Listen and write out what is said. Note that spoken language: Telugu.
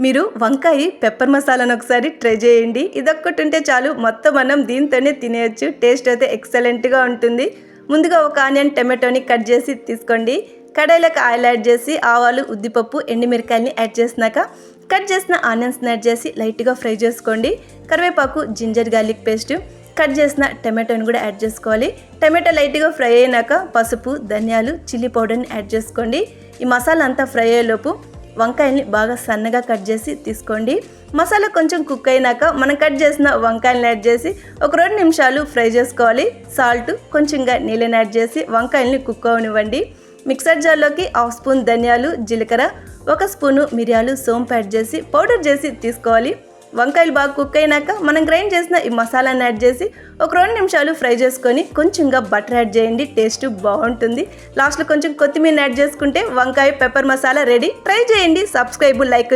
మీరు వంకాయ పెప్పర్ మసాలాను ఒకసారి ట్రై చేయండి. ఇదొక్కటి ఉంటే చాలు, మొత్తం మనం దీంతోనే తినేయచ్చు. టేస్ట్ అయితే ఎక్సలెంట్గా ఉంటుంది. ముందుగా ఒక ఆనియన్ టమాటోని కట్ చేసి తీసుకోండి. కడాయిలోకి ఆయిల్ యాడ్ చేసి ఆవాలు, ఉద్దిపప్పు, ఎండుమిరకాయలని యాడ్ చేసినాక కట్ చేసిన ఆనియన్స్ని యాడ్ చేసి లైట్గా ఫ్రై చేసుకోండి. కరివేపాకు, జింజర్ గార్లిక్ పేస్ట్, కట్ చేసిన టమాటోని కూడా యాడ్ చేసుకోవాలి. టమాటో లైట్గా ఫ్రై అయినాక పసుపు, ధనియాలు, చిల్లీ పౌడర్ని యాడ్ చేసుకోండి. ఈ మసాలా అంతా ఫ్రై అయ్యేలోపు వంకాయల్ని బాగా సన్నగా కట్ చేసి తీసుకోండి. మసాలా కొంచెం కుక్ అయినాక మనం కట్ చేసిన వంకాయలను యాడ్ చేసి ఒక 2 నిమిషాలు ఫ్రై చేసుకోవాలి. సాల్ట్, కొంచెంగా నీళ్ళని యాడ్ చేసి వంకాయల్ని కుక్ అవనివ్వండి. మిక్సర్ జార్లోకి 1/2 స్పూన్ ధనియాలు, జీలకర్ర, 1 స్పూను మిరియాలు, సోంపు యాడ్ చేసి పౌడర్ చేసి తీసుకోవాలి. వంకాయలు బాగా కుక్ అయినాక మనం గ్రైండ్ చేసిన ఈ మసాలాని యాడ్ చేసి ఒక 2 నిమిషాలు ఫ్రై చేసుకొని కొంచెంగా బటర్ యాడ్ చేయండి. టేస్ట్ బాగుంటుంది. లాస్ట్లో కొంచెం కొత్తిమీర యాడ్ చేసుకుంటే వంకాయ పెప్పర్ మసాలా రెడీ. ట్రై చేయండి. Subscribe, like